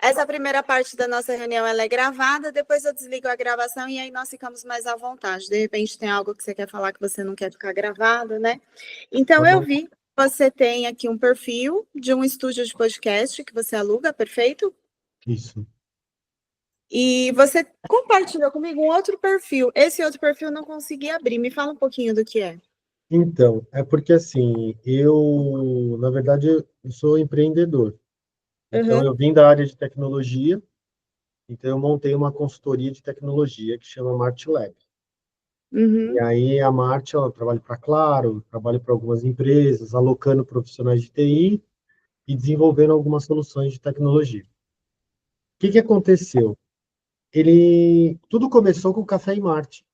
Essa primeira parte da nossa reunião ela é gravada, depois eu desligo a gravação e aí nós ficamos mais à vontade. De repente tem algo que você quer falar que você não quer ficar gravado, né? Então eu vi que você tem aqui um perfil de um estúdio de podcast que você aluga, perfeito? Isso. E você compartilhou comigo um outro perfil. Esse outro perfil eu não consegui abrir. Me fala um pouquinho do que é. Então, é porque assim, na verdade, eu sou empreendedor. Então, eu Uhum, vim da área de tecnologia, então eu montei uma consultoria de tecnologia que chama MartLab. E uhum, aí a Marte, ela trabalha para Claro, trabalha para algumas empresas, alocando profissionais de TI e desenvolvendo algumas soluções de tecnologia. O que que aconteceu? Tudo começou com o Café em Marte,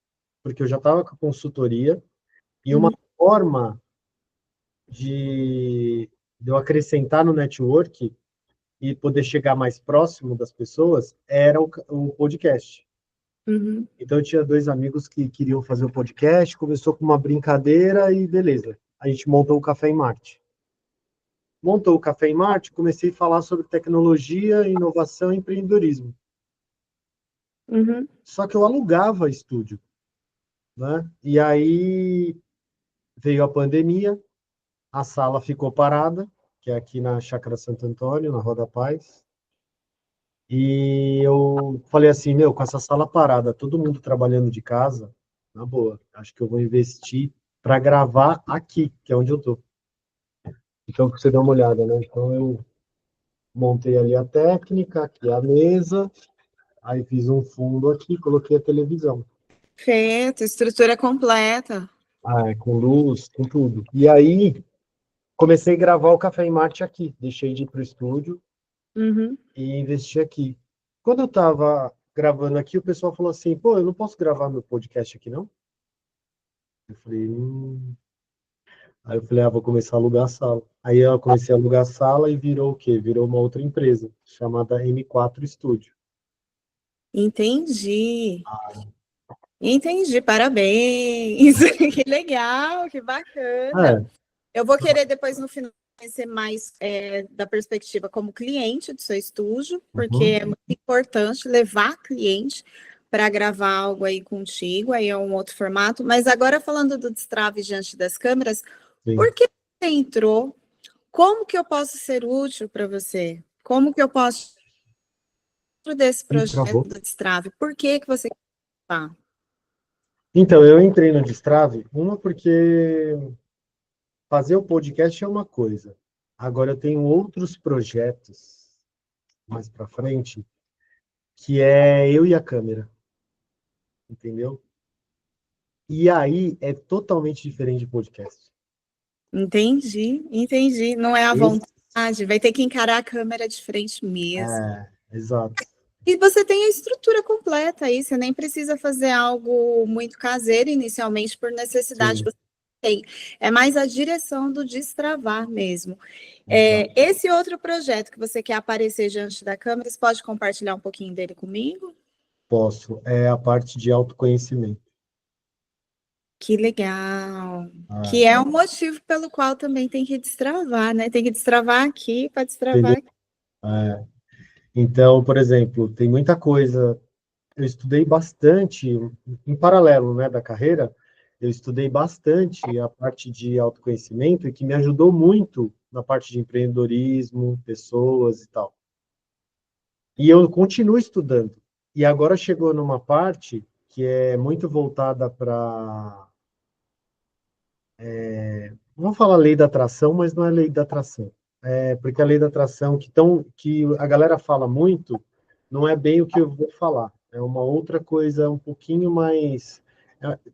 porque eu já estava com a consultoria e uma uhum, forma de eu acrescentar no network e poder chegar mais próximo das pessoas era o podcast. uhum, Então, eu tinha dois amigos que queriam fazer o podcast, começou com uma brincadeira e beleza. A gente montou o Café em Marte. Montou o Café em Marte, comecei a falar sobre tecnologia, inovação e empreendedorismo. uhum. Só que eu alugava estúdio, né? E aí veio a pandemia, a sala ficou parada, que é aqui na Chácara Santo Antônio, na Rua da Paz. E eu falei assim, meu, com essa sala parada, todo mundo trabalhando de casa, na boa, acho que eu vou investir para gravar aqui, que é onde eu tô. Então, pra você dar uma olhada, né? Então, eu montei ali a técnica, aqui a mesa, aí fiz um fundo aqui, coloquei a televisão. Perfeito, estrutura completa. Ah, com luz, com tudo. E aí, comecei a gravar o Café em Marte aqui. Deixei de ir pro estúdio Uhum. e investi aqui. Quando eu tava gravando aqui, o pessoal falou assim, pô, eu não posso gravar meu podcast aqui, não? Eu falei. Aí eu falei, vou começar a alugar a sala. Aí eu comecei a alugar a sala e virou o quê? Virou uma outra empresa, chamada M4 Studio. Entendi. Entendi, parabéns. Que legal, que bacana. É, Eu vou querer depois no final conhecer mais da perspectiva como cliente do seu estúdio, porque uhum, é muito importante levar cliente para gravar algo aí contigo, aí é um outro formato. Mas agora falando do destrave diante das câmeras, sim. por que você entrou? Como que eu posso ser útil para você? Como que eu posso desse Ih, projeto travou. do destrave? Por que que você tá? Então, eu entrei no Destrave, uma porque fazer o podcast é uma coisa. Agora eu tenho outros projetos mais para frente, que é eu e a câmera, entendeu? E aí é totalmente diferente de podcast. Entendi, entendi. Não é à Esse, vontade, vai ter que encarar a câmera de frente mesmo. exato. E você tem a estrutura completa aí, você nem precisa fazer algo muito caseiro inicialmente por necessidade. Sim, Você tem. É mais a direção do destravar mesmo. exato. Esse outro projeto que você quer aparecer diante da câmera, você pode compartilhar um pouquinho dele comigo? Posso. É a parte de autoconhecimento. Que legal. Ah, Que é um motivo pelo qual também tem que destravar, né? Tem que destravar aqui para entendeu? destravar aqui. É. Então, por exemplo, tem muita coisa. Eu estudei bastante, em paralelo, né, da carreira, eu estudei bastante a parte de autoconhecimento e que me ajudou muito na parte de empreendedorismo, pessoas e tal. E eu continuo estudando. E agora chegou numa parte que é muito voltada para, não vou falar lei da atração, mas não é lei da atração. É porque a lei da atração que a galera fala muito não é bem o que eu vou falar. É uma outra coisa um pouquinho mais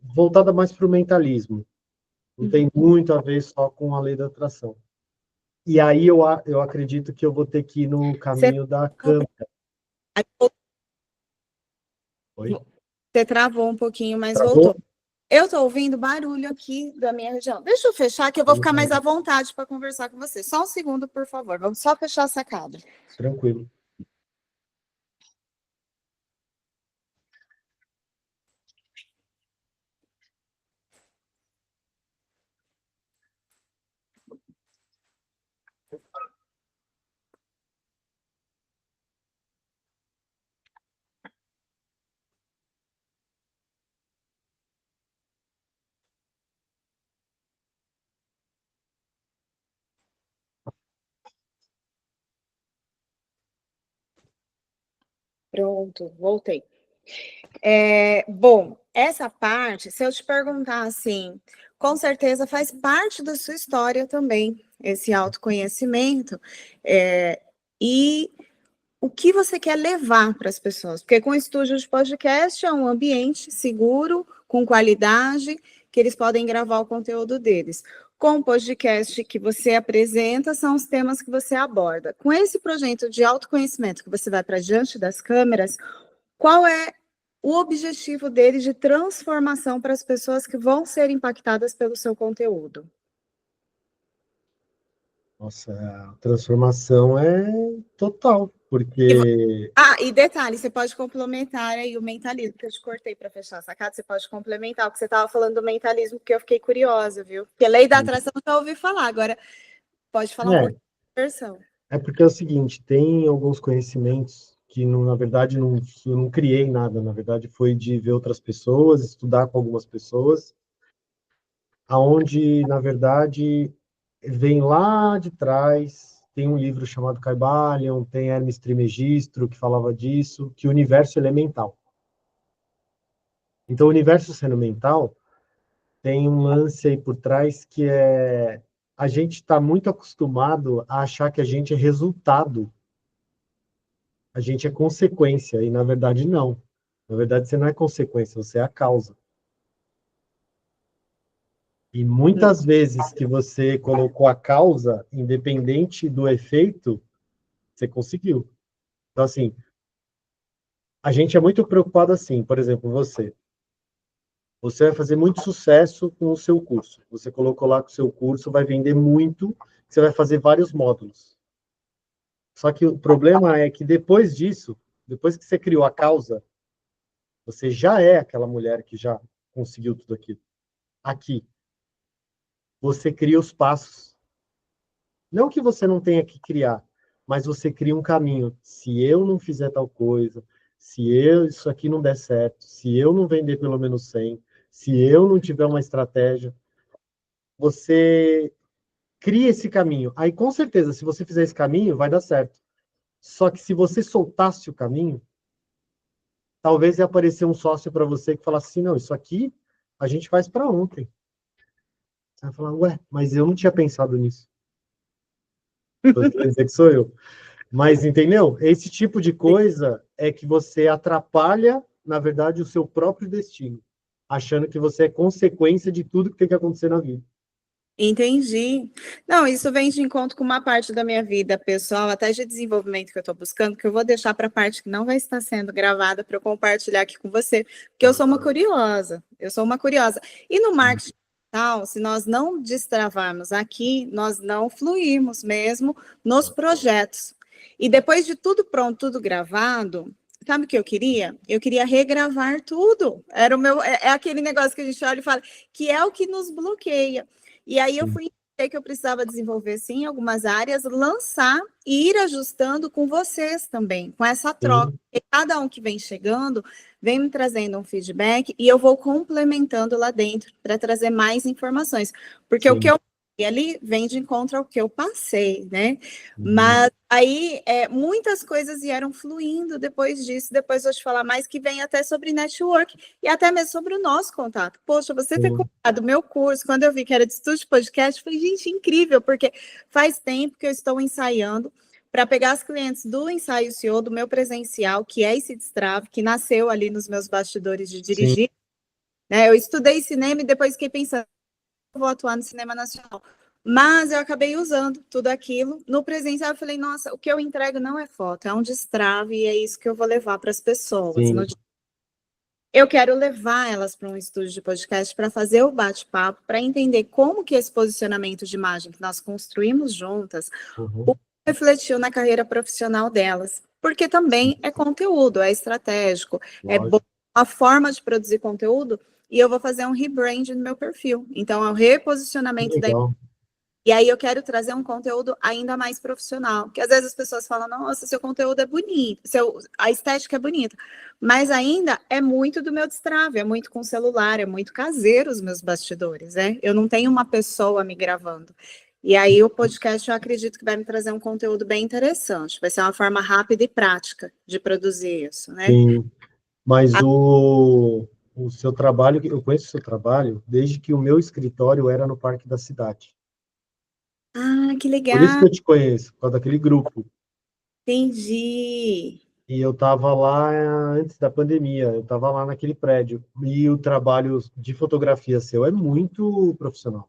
voltada mais para o mentalismo. Não tem muito a ver só com a lei da atração. E aí eu acredito que eu vou ter que ir no Você, caminho da câmera. Oi? você travou um pouquinho, mas Travou? voltou. Eu estou ouvindo barulho aqui da minha região. Deixa eu fechar, que eu vou ficar mais à vontade para conversar com você. Só um segundo, por favor. Vamos só fechar essa sacada. Tranquilo. Pronto, voltei. Bom, essa parte, se eu te perguntar assim, com certeza faz parte da sua história também, esse autoconhecimento, e o que você quer levar para as pessoas? Porque com o estúdio de podcast é um ambiente seguro, com qualidade, que eles podem gravar o conteúdo deles. Com o podcast que você apresenta, são os temas que você aborda. Com esse projeto de autoconhecimento que você vai para diante das câmeras, qual é o objetivo dele de transformação para as pessoas que vão ser impactadas pelo seu conteúdo? Nossa, a transformação é total, porque E detalhe, você pode complementar aí o mentalismo, que eu te cortei para fechar a sacada, você pode complementar o que você estava falando do mentalismo, porque eu fiquei curiosa, viu? Porque lei da atração eu já ouvi falar, agora pode falar um pouquinho da versão. porque é o seguinte, tem alguns conhecimentos que, na verdade, eu não criei nada, na verdade, foi de ver outras pessoas, estudar com algumas pessoas, aonde, na verdade, vem lá de trás, tem um livro chamado Kybalion, tem Hermes Trismegisto, que falava disso, que o universo ele é mental. Então, o universo sendo mental, tem um lance aí por trás que é a gente está muito acostumado a achar que a gente é resultado, a gente é consequência, e na verdade não. Na verdade, você não é consequência, você é a causa. E muitas vezes que você colocou a causa, independente do efeito, você conseguiu. Então, assim, a gente é muito preocupado assim, por exemplo, você. Você vai fazer muito sucesso com o seu curso. Você colocou lá que o seu curso vai vender muito, você vai fazer vários módulos. Só que o problema é que depois disso, depois que você criou a causa, você já é aquela mulher que já conseguiu tudo aquilo. Aqui, você cria os passos. Não que você não tenha que criar, mas você cria um caminho. Se eu não fizer tal coisa, se isso aqui não der certo, se eu não vender pelo menos 100, se eu não tiver uma estratégia, você cria esse caminho. Aí, com certeza, se você fizer esse caminho, vai dar certo. Só que se você soltasse o caminho, talvez ia aparecer um sócio para você que falasse assim, não, isso aqui a gente faz para ontem. Você vai falar, ué, mas eu não tinha pensado nisso. Você quer dizer que sou eu. Mas, entendeu? Esse tipo de coisa é que você atrapalha, na verdade, o seu próprio destino, achando que você é consequência de tudo que tem que acontecer na vida. Entendi. Não, isso vem de encontro com uma parte da minha vida pessoal, até de desenvolvimento que eu estou buscando, que eu vou deixar para a parte que não vai estar sendo gravada para eu compartilhar aqui com você, porque eu sou uma curiosa, E no marketing digital, se nós não destravarmos aqui, nós não fluirmos mesmo nos projetos. E depois de tudo pronto, tudo gravado, sabe o que eu queria? Eu queria regravar tudo. Era o meu, é aquele negócio que a gente olha e fala que é o que nos bloqueia. E aí eu fui entender que eu precisava desenvolver, sim, algumas áreas, lançar e ir ajustando com vocês também, com essa troca. E cada um que vem chegando, vem me trazendo um feedback e eu vou complementando lá dentro para trazer mais informações. Porque o que eu ali vem de encontro ao que eu passei, né? Mas aí muitas coisas vieram fluindo depois disso. Depois vou te falar mais, que vem até sobre network e até mesmo sobre o nosso contato. Poxa, você ter comprado o meu curso, quando eu vi que era de estúdio de podcast, foi, gente, incrível, porque faz tempo que eu estou ensaiando para pegar as clientes do ensaio CEO, do meu presencial, que é esse destrave, que nasceu ali nos meus bastidores de dirigir. Né? Eu estudei cinema e depois fiquei pensando, vou atuar no cinema nacional. Mas eu acabei usando tudo aquilo. No presencial, eu falei, nossa, o que eu entrego não é foto, é um destrave e é isso que eu vou levar para as pessoas. Eu quero levar elas para um estúdio de podcast para fazer o bate-papo, para entender como que esse posicionamento de imagem que nós construímos juntas refletiu na carreira profissional delas. Porque também é conteúdo, é estratégico, é uma forma de produzir conteúdo. E eu vou fazer um rebrand no meu perfil. Então, é o reposicionamento da. E aí eu quero trazer um conteúdo ainda mais profissional. Porque às vezes as pessoas falam, nossa, seu conteúdo é bonito, a estética é bonita. Mas ainda é muito do meu destrave, é muito com celular, é muito caseiro os meus bastidores, né? Eu não tenho uma pessoa me gravando. E aí o podcast eu acredito que vai me trazer um conteúdo bem interessante. Vai ser uma forma rápida e prática de produzir isso, né? Sim, mas o seu trabalho, eu conheço o seu trabalho desde que o meu escritório era no Parque da Cidade. Ah, que Por isso que legal, eu te conheço, por causa daquele grupo. entendi. E eu estava lá antes da pandemia, eu estava lá naquele prédio. E o trabalho de fotografia seu é muito profissional.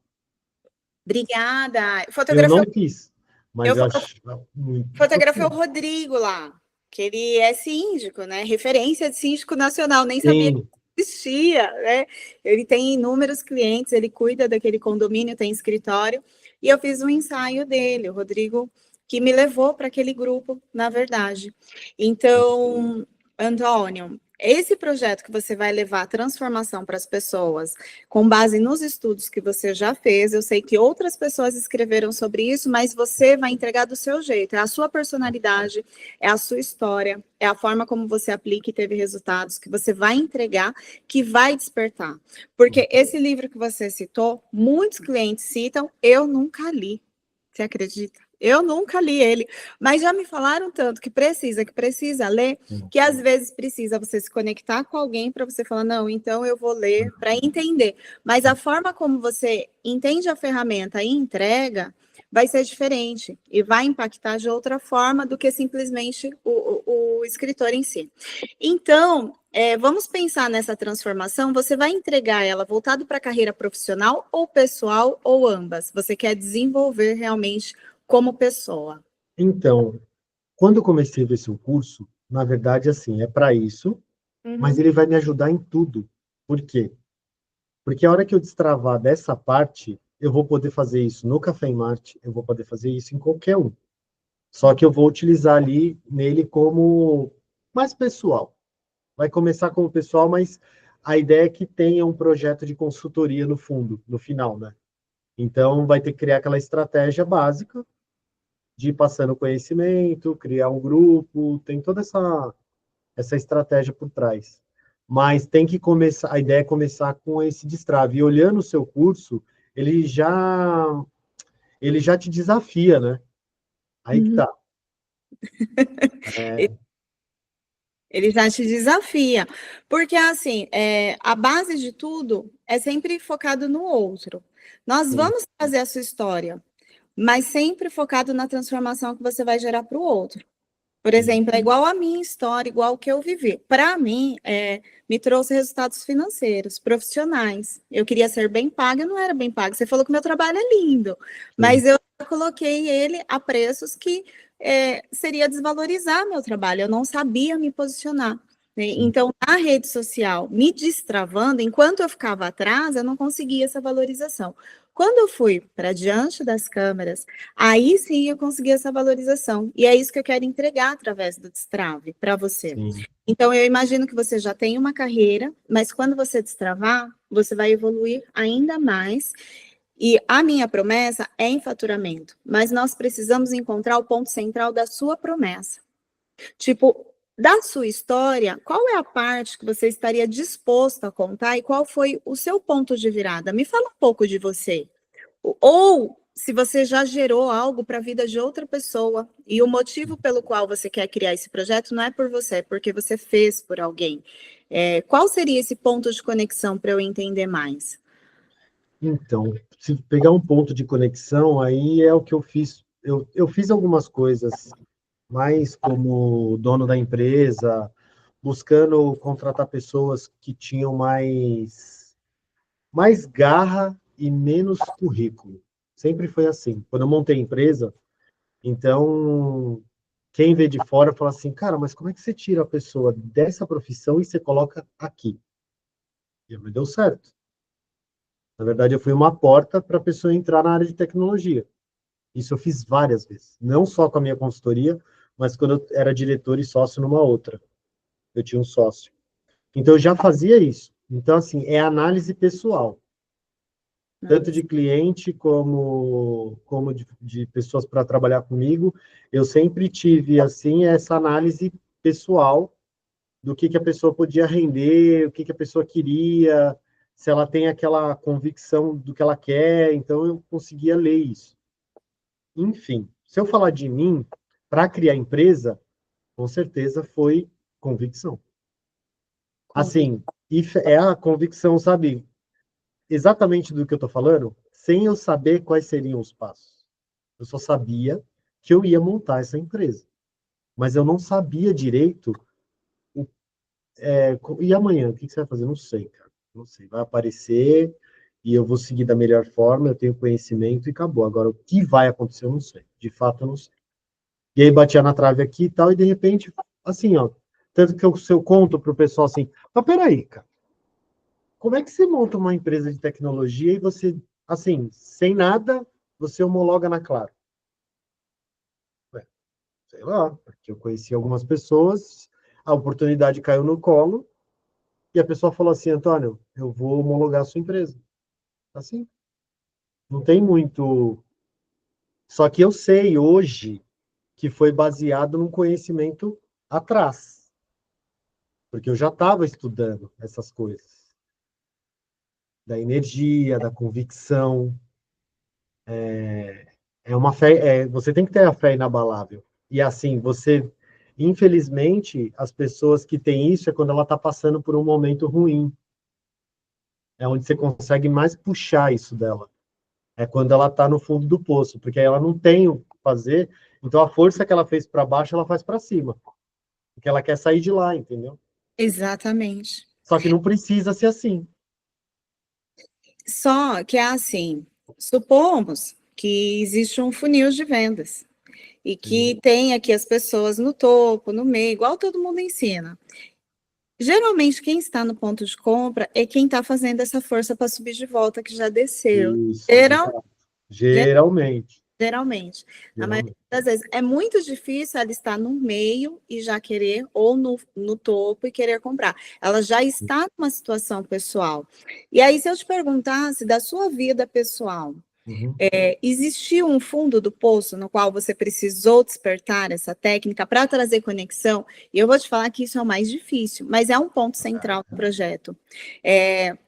Obrigada. Eu não fiz, Eu, mas eu fo- acho muito fotografei o profissional. Rodrigo lá, que ele é síndico, né? Referência de síndico nacional, nem sabia que Sim, existia, né? Ele tem inúmeros clientes, ele cuida daquele condomínio, tem escritório, e eu fiz um ensaio dele, o Rodrigo, que me levou para aquele grupo, na verdade. Então, Antônio, esse projeto que você vai levar a transformação para as pessoas, com base nos estudos que você já fez, eu sei que outras pessoas escreveram sobre isso, mas você vai entregar do seu jeito, é a sua personalidade, é a sua história, é a forma como você aplica e teve resultados que você vai entregar, que vai despertar. Porque esse livro que você citou, muitos clientes citam, eu nunca li. Você acredita? Eu nunca li ele, mas já me falaram tanto que precisa ler, que às vezes precisa você se conectar com alguém para você falar, não, então eu vou ler para entender. Mas a forma como você entende a ferramenta e entrega vai ser diferente e vai impactar de outra forma do que simplesmente o escritor em si. Então, vamos pensar nessa transformação. Você vai entregar ela voltado para a carreira profissional ou pessoal ou ambas? Você quer desenvolver realmente como pessoa? então, quando eu comecei a ver seu curso, na verdade, assim, é para isso, mas Uhum, ele vai me ajudar em tudo. Por quê? Porque a hora que eu destravar dessa parte, eu vou poder fazer isso no Café em Marte, eu vou poder fazer isso em qualquer um. Só que eu vou utilizar ali nele como mais pessoal. Vai começar como pessoal, mas a ideia é que tenha um projeto de consultoria no fundo, no final, né? Então, vai ter que criar aquela estratégia básica de ir passando conhecimento, criar um grupo, tem toda essa estratégia por trás. Mas tem que começar, a ideia é começar com esse destrave. E olhando o seu curso, ele já ele já te desafia, né? Aí que uhum. tá. É, Ele já te desafia, porque assim, a base de tudo é sempre focado no outro. Nós sim, vamos fazer a sua história, mas sempre focado na transformação que você vai gerar para o outro. Por sim, exemplo, é igual a minha história, igual o que eu vivi. Para mim, me trouxe resultados financeiros, profissionais. Eu queria ser bem paga, eu não era bem paga. Você falou que meu trabalho é lindo, sim, mas eu coloquei ele a preços que seria desvalorizar meu trabalho. Eu não sabia me posicionar, né? sim. Então, na rede social, me destravando, enquanto eu ficava atrás, eu não conseguia essa valorização. Quando eu fui para diante das câmeras, aí sim eu consegui essa valorização. E é isso que eu quero entregar através do Destrave para você. Sim. Então, eu imagino que você já tem uma carreira, mas quando você destravar, você vai evoluir ainda mais. E a minha promessa é em faturamento, mas nós precisamos encontrar o ponto central da sua promessa. Tipo, da sua história, qual é a parte que você estaria disposto a contar e qual foi o seu ponto de virada? Me fala um pouco de você. Ou se você já gerou algo para a vida de outra pessoa e o motivo pelo qual você quer criar esse projeto não é por você, é porque você fez por alguém. Qual seria esse ponto de conexão para eu entender mais? Então, se pegar um ponto de conexão, aí é o que eu fiz. Eu fiz algumas coisas mais como dono da empresa, buscando contratar pessoas que tinham mais garra e menos currículo. Sempre foi assim. Quando eu montei a empresa, então, quem vê de fora fala assim, cara, mas como é que você tira a pessoa dessa profissão e você coloca aqui? E me deu certo. Na verdade, eu fui uma porta para a pessoa entrar na área de tecnologia. Isso eu fiz várias vezes. Não só com a minha consultoria, mas quando eu era diretor e sócio numa outra. Eu tinha um sócio. Então, eu já fazia isso. Então, assim, é análise pessoal. Tanto de cliente como de pessoas para trabalhar comigo. Eu sempre tive, assim, essa análise pessoal do que a pessoa podia render, o que a pessoa queria, se ela tem aquela convicção do que ela quer. Então, eu conseguia ler isso. enfim. Se eu falar de mim, para criar empresa, com certeza foi convicção. Assim, é a convicção, sabe, exatamente do que eu estou falando, sem eu saber quais seriam os passos. Eu só sabia que eu ia montar essa empresa. Mas eu não sabia direito. E amanhã, o que você vai fazer? Não sei, cara. Não sei. Vai aparecer e eu vou seguir da melhor forma, eu tenho conhecimento e acabou. Agora, o que vai acontecer, eu não sei. De fato, eu não sei. E aí batia na trave aqui e tal, e de repente, assim, ó. Tanto que eu conto pro pessoal assim, mas peraí, cara. Como é que você monta uma empresa de tecnologia e você, assim, sem nada, você homologa na Claro? Ué, sei lá, porque eu conheci algumas pessoas, a oportunidade caiu no colo, e a pessoa falou assim, Antônio, eu vou homologar a sua empresa. Assim, não tem muito. Só que eu sei hoje que foi baseado num conhecimento atrás, porque eu já estava estudando essas coisas, da energia, da convicção. É uma fé, você tem que ter a fé inabalável. E assim, infelizmente, as pessoas que têm isso é quando ela está passando por um momento ruim. É onde você consegue mais puxar isso dela. É quando ela está no fundo do poço, porque aí ela não tem o que fazer, então a força que ela fez para baixo, ela faz para cima, porque ela quer sair de lá, entendeu? Exatamente. Só que não precisa ser assim. Só que é assim, supomos que existe um funil de vendas e que Sim. tem aqui as pessoas no topo, no meio, igual todo mundo ensina. Geralmente, quem está no ponto de compra é quem está fazendo essa força para subir de volta, que já desceu. Isso, Geral, exato. Geralmente. geralmente. Na maioria Geralmente. das vezes. É muito difícil ela estar no meio e já querer, ou no topo e querer comprar. Ela já está numa situação pessoal. E aí, se eu te perguntasse da sua vida pessoal, Uhum. existiu um fundo do poço no qual você precisou despertar essa técnica para trazer conexão? E eu vou te falar que isso é o mais difícil, mas é um ponto central do projeto.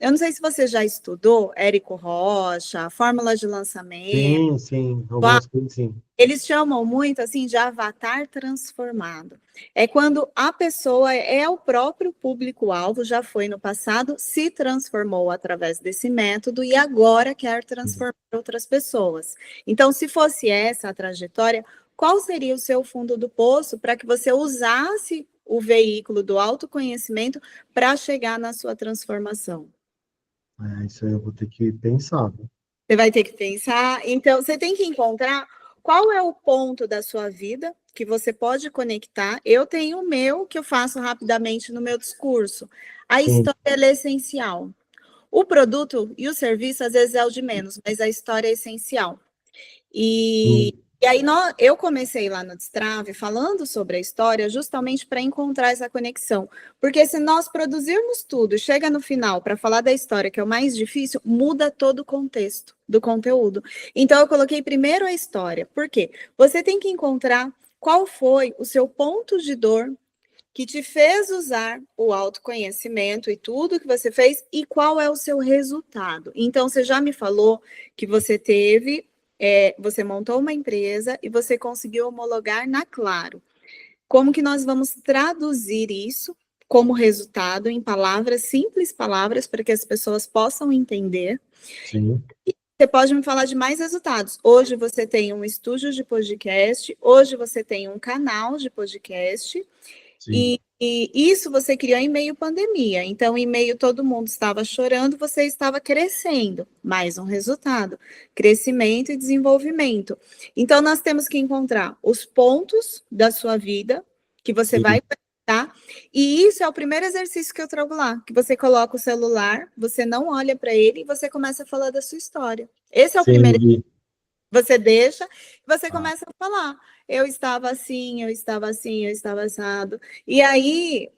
Eu não sei se você já estudou Érico Rocha, fórmula de lançamento. Sim, sim, algumas coisas sim. Eles chamam muito assim de avatar transformado. É quando a pessoa é o próprio público-alvo, já foi no passado, se transformou através desse método e agora quer transformar outras pessoas. Então, se fosse essa a trajetória, qual seria o seu fundo do poço para que você usasse o veículo do autoconhecimento para chegar na sua transformação? Isso aí eu vou ter que pensar, viu? Você vai ter que pensar. Então, você tem que encontrar qual é o ponto da sua vida que você pode conectar. Eu tenho o meu, que eu faço rapidamente no meu discurso. A Sim, história é essencial. O produto e o serviço, às vezes, é o de menos, mas a história é essencial. E, sim, e aí eu comecei lá no Destrave falando sobre a história justamente para encontrar essa conexão. Porque se nós produzirmos tudo, chega no final para falar da história, que é o mais difícil, muda todo o contexto do conteúdo. Então eu coloquei primeiro a história. Por quê? Você tem que encontrar qual foi o seu ponto de dor que te fez usar o autoconhecimento e tudo que você fez e qual é o seu resultado. Então, você já me falou que você você montou uma empresa e você conseguiu homologar na Claro. Como que nós vamos traduzir isso como resultado em palavras, simples palavras, para que as pessoas possam entender? sim, Você pode me falar de mais resultados. Hoje você tem um estúdio de podcast, hoje você tem um canal de podcast, sim, e isso você criou em meio pandemia. Então, em meio todo mundo estava chorando, você estava crescendo. Mais um resultado: crescimento e desenvolvimento. Então, nós temos que encontrar os pontos da sua vida que você sim, vai conectar. E isso é o primeiro exercício que eu trago lá, que você coloca o celular, você não olha para ele e você começa a falar da sua história. Esse é o primeiro. entendi. Você deixa, você Ah, começa a falar. Eu estava assim, eu estava assim, eu estava assado. E aí,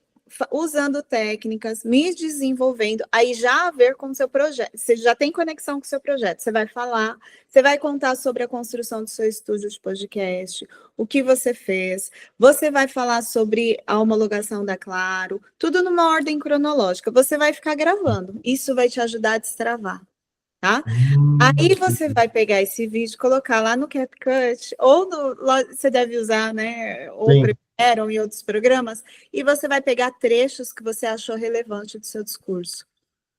usando técnicas, me desenvolvendo, aí já a ver com o seu projeto. Você já tem conexão com o seu projeto. Você vai falar, você vai contar sobre a construção do seu estúdio de podcast, o que você fez. Você vai falar sobre a homologação da Claro, tudo numa ordem cronológica. Você vai ficar gravando. Isso vai te ajudar a destravar. tá? Aí você vai pegar esse vídeo, colocar lá no CapCut, ou você deve usar, né? Ou Sim. Premiere, ou em outros programas, e você vai pegar trechos que você achou relevante do seu discurso.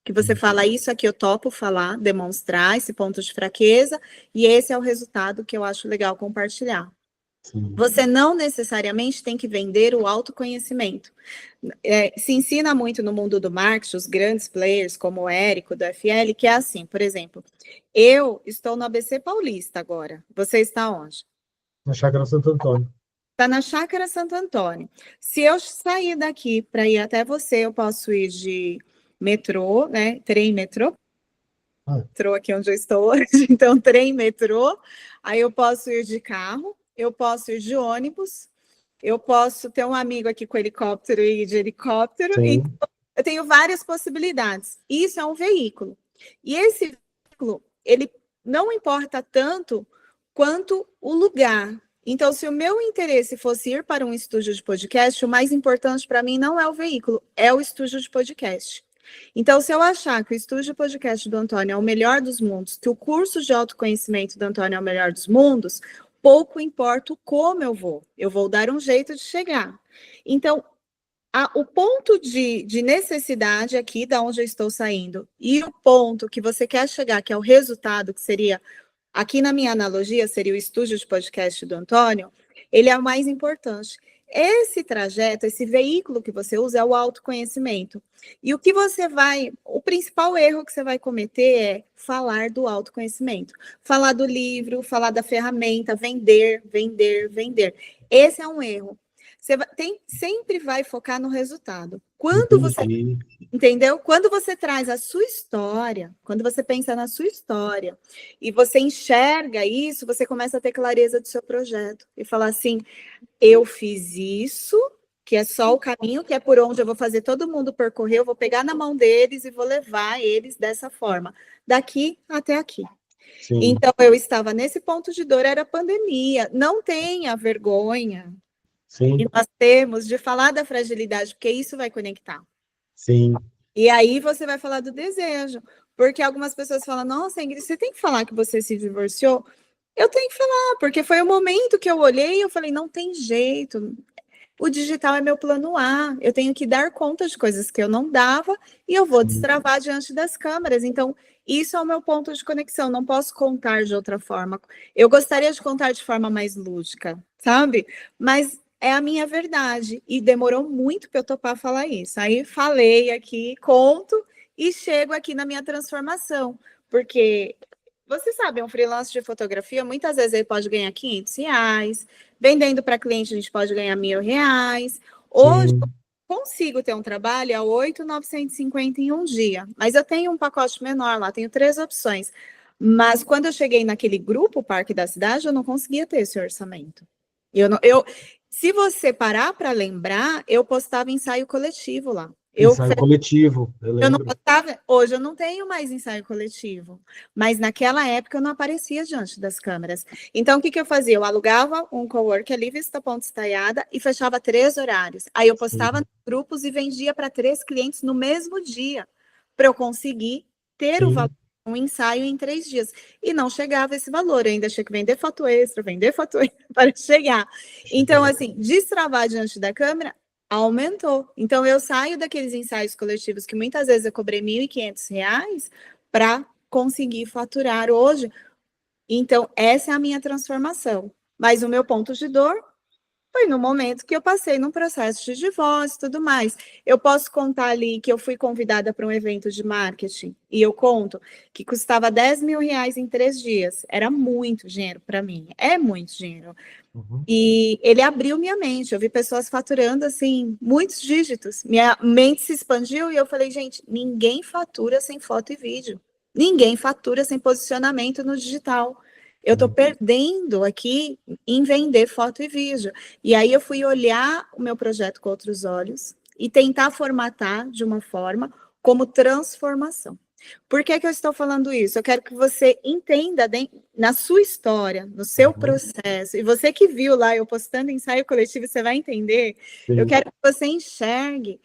Que você fala, isso aqui eu topo falar, demonstrar esse ponto de fraqueza, e esse é o resultado que eu acho legal compartilhar. Sim. Você não necessariamente tem que vender o autoconhecimento. Se ensina muito no mundo do marketing, os grandes players, como o Érico, do FL, que é assim, por exemplo, eu estou no ABC Paulista agora, você está onde? Na Chácara Santo Antônio. Está na Chácara Santo Antônio. Se eu sair daqui para ir até você, eu posso ir de metrô, né? Trem, metrô. Metrô aqui onde eu estou hoje, então trem, metrô. Aí eu posso ir de carro, eu posso ir de ônibus, eu posso ter um amigo aqui com helicóptero e ir de helicóptero. Sim. Então, eu tenho várias possibilidades. Isso é um veículo. E esse veículo, ele não importa tanto quanto o lugar. Então, se o meu interesse fosse ir para um estúdio de podcast, o mais importante para mim não é o veículo, é o estúdio de podcast. Então, se eu achar que o estúdio de podcast do Antônio é o melhor dos mundos, que o curso de autoconhecimento do Antônio é o melhor dos mundos, pouco importa como eu vou dar um jeito de chegar. Então, o ponto de necessidade aqui, da onde eu estou saindo, e o ponto que você quer chegar, que é o resultado, que seria, aqui na minha analogia, seria o estúdio de podcast do Antônio, ele é o mais importante. Esse trajeto, esse veículo que você usa é o autoconhecimento. E o principal erro que você vai cometer é falar do autoconhecimento. Falar do livro, falar da ferramenta, vender, vender, vender. Esse é um erro. Você sempre vai focar no resultado. Quando você Entendeu? Quando você traz a sua história, quando você pensa na sua história e você enxerga isso, você começa a ter clareza do seu projeto e falar assim: eu fiz isso, que é só o caminho, que é por onde eu vou fazer todo mundo percorrer, eu vou pegar na mão deles e vou levar eles dessa forma, daqui até aqui. Sim. Então, eu estava nesse ponto de dor, era a pandemia. Não tenha vergonha que nós temos de falar da fragilidade, porque isso vai conectar. Sim. E aí você vai falar do desejo, porque algumas pessoas falam, nossa, Ingrid, você tem que falar que você se divorciou? Eu tenho que falar, porque foi o momento que eu olhei e eu falei, não tem jeito, o digital é meu plano A, eu tenho que dar conta de coisas que eu não dava e eu vou destravar diante das câmeras. Então, isso é o meu ponto de conexão, não posso contar de outra forma. Eu gostaria de contar de forma mais lúdica, sabe? Mas é a minha verdade e demorou muito para eu topar falar isso. Aí falei aqui, conto e chego aqui na minha transformação, porque você sabe, um freelance de fotografia, muitas vezes ele pode ganhar R$500, vendendo para cliente a gente pode ganhar R$1.000. Hoje eu consigo ter um trabalho a 8.950 em um dia, mas eu tenho um pacote menor lá, tenho 3 opções. Mas quando eu cheguei naquele grupo Parque da Cidade, eu não conseguia ter esse orçamento. Se você parar para lembrar, eu postava ensaio coletivo lá. Ensaio coletivo, eu Eu não lembro. hoje eu não tenho mais ensaio coletivo, mas naquela época eu não aparecia diante das câmeras. Então, o que eu fazia? Eu alugava um cowork ali, Vista Ponte Estaiada, e fechava 3 horários. Aí eu postava nos grupos e vendia para 3 clientes no mesmo dia, para eu conseguir ter o valor, um ensaio em 3 dias. E não chegava esse valor, eu ainda tinha que vender foto extra para chegar. Então, assim, destravar diante da câmera aumentou. Então, eu saio daqueles ensaios coletivos que muitas vezes eu cobrei R$1.500 para conseguir faturar hoje. Então, essa é a minha transformação. Mas o meu ponto de dor foi no momento que eu passei num processo de divórcio e tudo mais. Eu posso contar ali que eu fui convidada para um evento de marketing, e eu conto que custava R$10.000 em 3 dias. Era muito dinheiro para mim, é muito dinheiro. E ele abriu minha mente, eu vi pessoas faturando, assim, muitos dígitos. Minha mente se expandiu e eu falei, gente, ninguém fatura sem foto e vídeo. Ninguém fatura sem posicionamento no digital. Eu estou perdendo aqui em vender foto e vídeo. E aí eu fui olhar o meu projeto com outros olhos e tentar formatar de uma forma como transformação. Por que eu estou falando isso? Eu quero que você entenda na sua história, no seu processo, e você que viu lá eu postando ensaio coletivo, você vai entender. Sim. Eu quero que você enxergue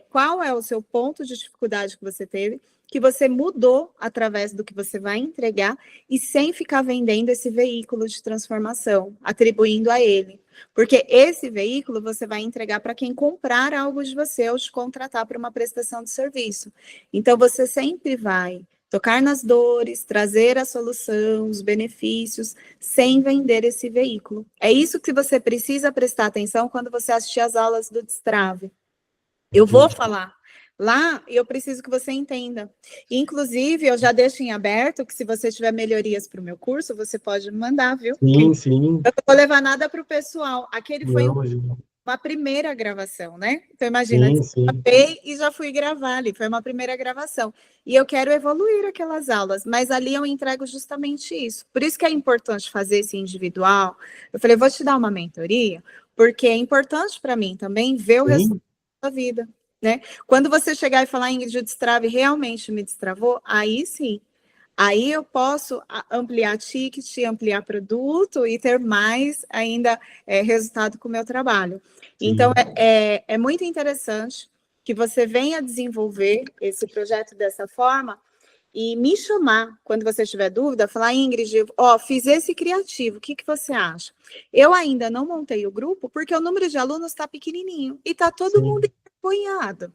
qual é o seu ponto de dificuldade que você teve que você mudou através do que você vai entregar e sem ficar vendendo esse veículo de transformação, atribuindo a ele. Porque esse veículo você vai entregar para quem comprar algo de você ou te contratar para uma prestação de serviço. Então, você sempre vai tocar nas dores, trazer a solução, os benefícios, sem vender esse veículo. É isso que você precisa prestar atenção quando você assistir às aulas do Destrave. Eu vou falar lá e eu preciso que você entenda. Inclusive, eu já deixo em aberto que se você tiver melhorias para o meu curso, você pode me mandar, viu? Sim, sim. Eu não vou levar nada para o pessoal. Aquele foi Não, imagina. uma primeira gravação, né? Então, imagina, Sim. e já fui gravar ali, foi uma primeira gravação. E eu quero evoluir aquelas aulas, mas ali eu entrego justamente isso. Por isso que é importante fazer esse individual. Eu falei, vou te dar uma mentoria, porque é importante para mim também ver o resultado da vida, né? Quando você chegar e falar, Ingrid, o Destrave realmente me destravou, aí sim. Aí eu posso ampliar ticket, ampliar produto e ter mais ainda resultado com o meu trabalho. Então, é muito interessante que você venha desenvolver esse projeto dessa forma e me chamar, quando você tiver dúvida, falar, Ingrid, fiz esse criativo, o que você acha? Eu ainda não montei o grupo porque o número de alunos está pequenininho e está todo mundo envergonhado.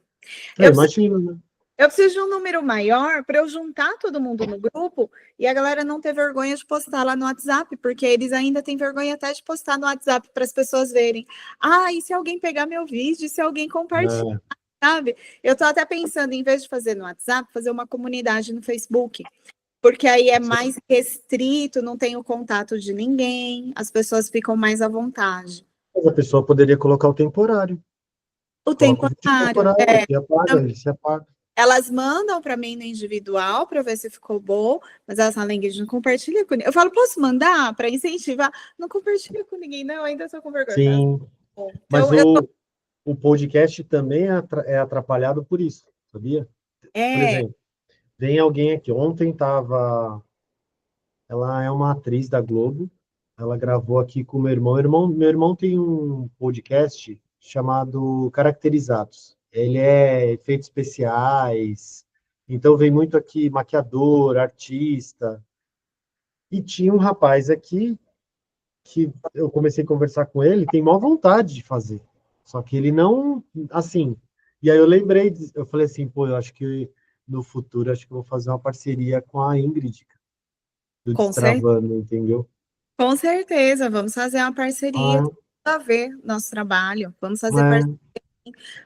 Imagina, né? Eu preciso de um número maior para eu juntar todo mundo no grupo e a galera não ter vergonha de postar lá no WhatsApp, porque eles ainda têm vergonha até de postar no WhatsApp para as pessoas verem. E se alguém pegar meu vídeo, se alguém compartilhar, sabe? Eu estou até pensando, em vez de fazer no WhatsApp, fazer uma comunidade no Facebook, porque aí é mais restrito, não tem o contato de ninguém, as pessoas ficam mais à vontade. Mas a pessoa poderia colocar o temporário. O Coloca o vídeo temporário, temporário, ele se apaga. elas mandam para mim no individual para ver se ficou bom, mas elas falam, Ingrid, não compartilha com ninguém. Eu falo, posso mandar para incentivar? Não compartilha com ninguém, não, ainda estou com vergonha. Sim, mas Então, o podcast também é atrapalhado por isso, sabia? Por exemplo, vem alguém aqui, ela é uma atriz da Globo, ela gravou aqui com meu irmão tem um podcast chamado Caracterizados. Ele é efeitos especiais, então vem muito aqui maquiador, artista. E tinha um rapaz aqui que eu comecei a conversar com ele, tem maior vontade de fazer. Só que ele não, assim. E aí eu lembrei, eu falei assim, pô, eu acho que no futuro acho que eu vou fazer uma parceria com a Ingrid, do Destravando, entendeu? com certeza, vamos fazer uma parceria, a ver nosso trabalho, vamos fazer parceria.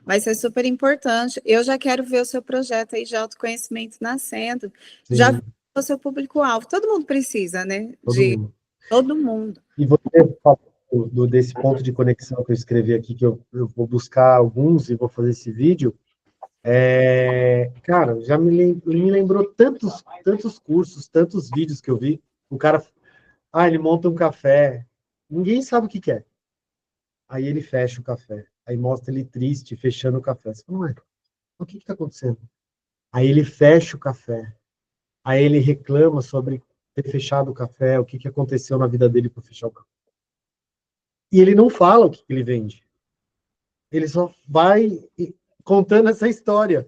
Vai ser super importante. Eu já quero ver o seu projeto aí de autoconhecimento nascendo. Sim. Já vi o seu público-alvo. Todo mundo precisa, né? Todo mundo. E você falou desse ponto de conexão que eu escrevi aqui, que eu vou buscar alguns e vou fazer esse vídeo. Cara, já me lembrou tantos cursos, tantos vídeos que eu vi. O cara, ele monta um café. Ninguém sabe o que é. Aí ele fecha o café. Aí mostra ele triste, fechando o café. Você fala, o que está acontecendo? Aí ele fecha o café. Aí ele reclama sobre ter fechado o café, o que aconteceu na vida dele para fechar o café. E ele não fala o que ele vende. Ele só vai contando essa história.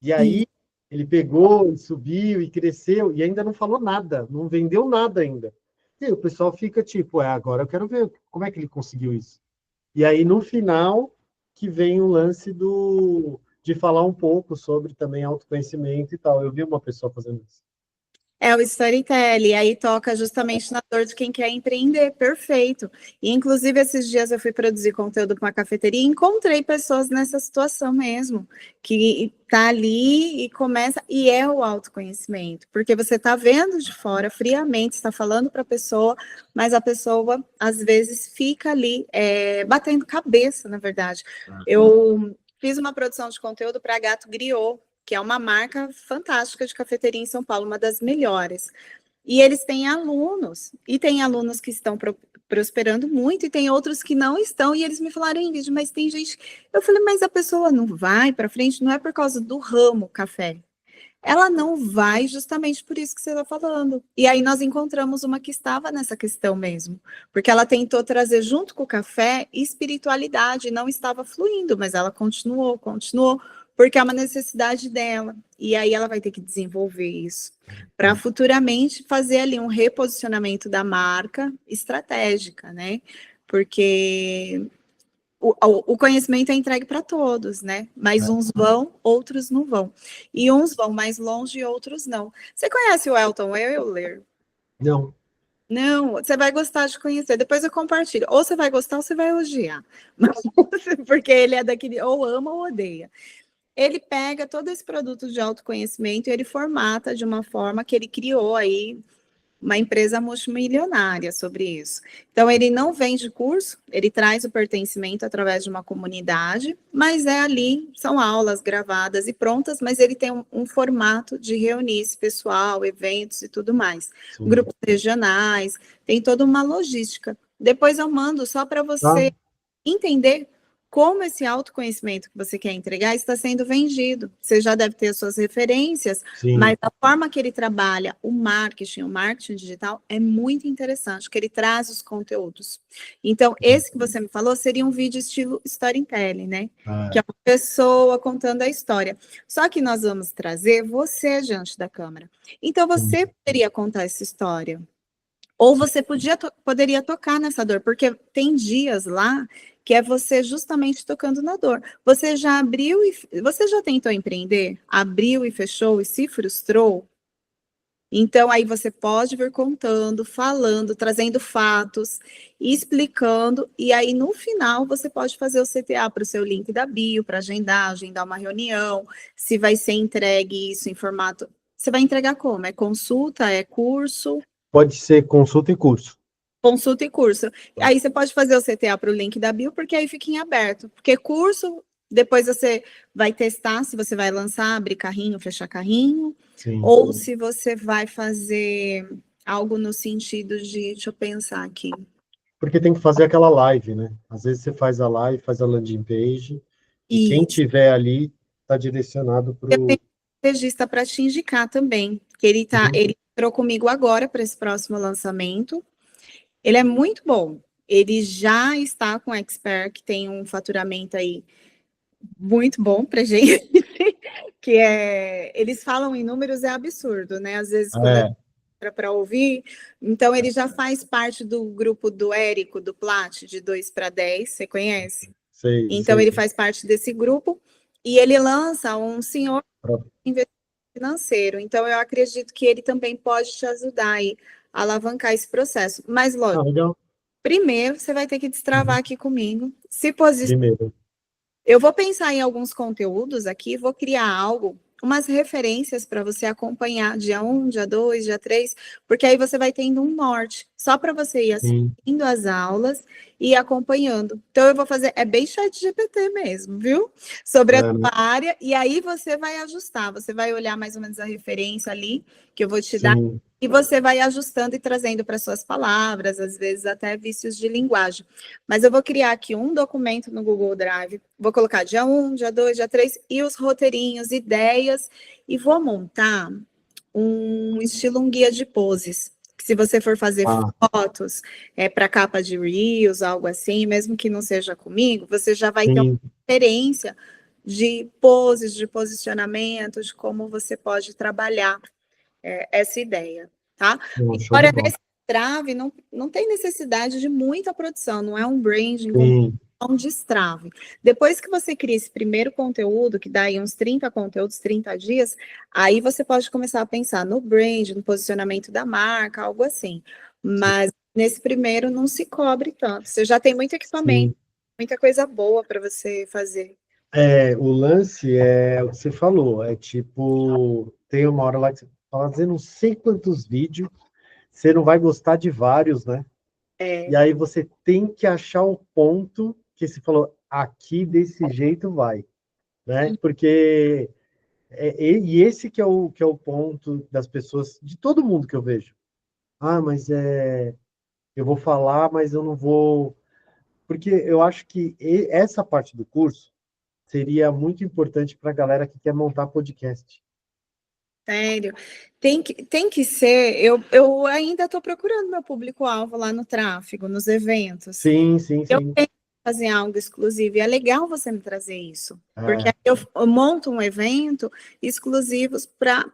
E aí ele pegou e subiu e cresceu e ainda não falou nada, não vendeu nada ainda. E aí o pessoal fica tipo, agora eu quero ver como é que ele conseguiu isso. E aí no final que vem o lance de falar um pouco sobre também autoconhecimento e tal. Eu vi uma pessoa fazendo isso. É o storytelling, aí toca justamente na dor de quem quer empreender, perfeito. E, inclusive, esses dias eu fui produzir conteúdo para uma cafeteria e encontrei pessoas nessa situação mesmo, que tá ali e começa, e é o autoconhecimento, porque você tá vendo de fora, friamente, está falando para a pessoa, mas a pessoa, às vezes, fica ali, batendo cabeça, na verdade. Eu fiz uma produção de conteúdo para Gato Griot, que é uma marca fantástica de cafeteria em São Paulo, uma das melhores. E eles têm alunos, e tem alunos que estão prosperando muito, e tem outros que não estão, e eles me falaram, Ingrid, mas tem gente... Eu falei, mas a pessoa não vai para frente, não é por causa do ramo café. Ela não vai justamente por isso que você está falando. E aí nós encontramos uma que estava nessa questão mesmo, porque ela tentou trazer junto com o café espiritualidade, não estava fluindo, mas ela continuou, porque é uma necessidade dela. E aí ela vai ter que desenvolver isso para futuramente fazer ali um reposicionamento da marca estratégica, né? Porque o conhecimento é entregue para todos, né? Mas uns vão, outros não vão. E uns vão mais longe e outros não. Você conhece o Elton Euler? Não. Não, você vai gostar de conhecer. Depois eu compartilho. Ou você vai gostar ou você vai elogiar. Porque ele é daquele ou ama ou odeia. Ele pega todo esse produto de autoconhecimento e ele formata de uma forma que ele criou aí uma empresa multimilionária sobre isso. Então, ele não vende curso, ele traz o pertencimento através de uma comunidade, mas é ali, são aulas gravadas e prontas, mas ele tem um formato de reunir esse pessoal, eventos e tudo mais. Sim. Grupos regionais, tem toda uma logística. Depois eu mando só para você entender como esse autoconhecimento que você quer entregar está sendo vendido. Você já deve ter as suas referências, Sim. mas a forma que ele trabalha o marketing digital é muito interessante, que ele traz os conteúdos. Então, esse que você me falou seria um vídeo estilo storytelling, né? Que é uma pessoa contando a história. Só que nós vamos trazer você diante da câmera. Então, você poderia contar essa história. Ou você poderia tocar nessa dor, porque tem dias lá que é você justamente tocando na dor. Você já abriu e você já tentou empreender? Abriu e fechou e se frustrou? Então aí você pode vir contando, falando, trazendo fatos, explicando, e aí no final você pode fazer o CTA para o seu link da bio, para agendar uma reunião, se vai ser entregue isso em formato. Você vai entregar como? É consulta? É curso? Pode ser consulta e curso. Consulta e curso. Aí você pode fazer o CTA para o link da bio, porque aí fica em aberto. Porque curso, depois você vai testar se você vai lançar, abrir carrinho, fechar carrinho, Sim. ou se você vai fazer algo no sentido de, deixa eu pensar aqui. Porque tem que fazer aquela live, né? Às vezes você faz a live, faz a landing page, e quem Isso. tiver ali está direcionado para Eu o... tenho um estrategista para te indicar também, que ele entrou comigo agora para esse próximo lançamento. Ele é muito bom. Ele já está com expert, que tem um faturamento aí muito bom para gente, que é, eles falam em números, é absurdo, né? Às vezes quando para ouvir, então ele já faz parte do grupo do Érico, do Plat, de 2 para 10, você conhece? Sei, Então sei. ele faz parte desse grupo e ele lança um senhor investimento financeiro, então eu acredito que ele também pode te ajudar aí a alavancar esse processo, mas lógico, Legal. primeiro você vai ter que destravar aqui comigo, se posicionar. Primeiro. Eu vou pensar em alguns conteúdos aqui, vou criar algo, umas referências para você acompanhar dia 1, dia 2, dia 3, porque aí você vai tendo um norte, só para você ir assistindo as aulas e acompanhando. Então, eu vou fazer, é bem chat GPT mesmo, viu? Sobre a tua área, e aí você vai ajustar, você vai olhar mais ou menos a referência ali, que eu vou te dar, e você vai ajustando e trazendo para suas palavras, às vezes até vícios de linguagem. Mas eu vou criar aqui um documento no Google Drive, vou colocar dia 1, dia 2, dia 3, e os roteirinhos, ideias, e vou montar um estilo, um guia de poses. Que se você for fazer fotos para capa de Reels, algo assim, mesmo que não seja comigo, você já vai ter uma referência de poses, de posicionamento, de como você pode trabalhar essa ideia, tá? Agora, nesse destrave, não tem necessidade de muita produção, não é um branding com um destrave. Depois que você cria esse primeiro conteúdo, que dá aí uns 30 conteúdos, 30 dias, aí você pode começar a pensar no brand, no posicionamento da marca, algo assim. Mas nesse primeiro não se cobre tanto. Você já tem muito equipamento, muita coisa boa para você fazer. O lance é o que você falou, é tipo, tem uma hora lá que você fazer não sei quantos vídeos, você não vai gostar de vários, né? E aí você tem que achar o ponto que você falou, aqui desse jeito vai, né? Porque e esse que é o ponto das pessoas, de todo mundo que eu vejo. Mas eu vou falar, mas eu não vou, porque eu acho que essa parte do curso seria muito importante para a galera que quer montar podcast. Sério, tem que ser. Eu ainda estou procurando meu público-alvo lá no tráfego, nos eventos. Sim, sim, sim. fazer algo exclusivo. E é legal você me trazer isso. Porque É, aí eu monto um evento exclusivo para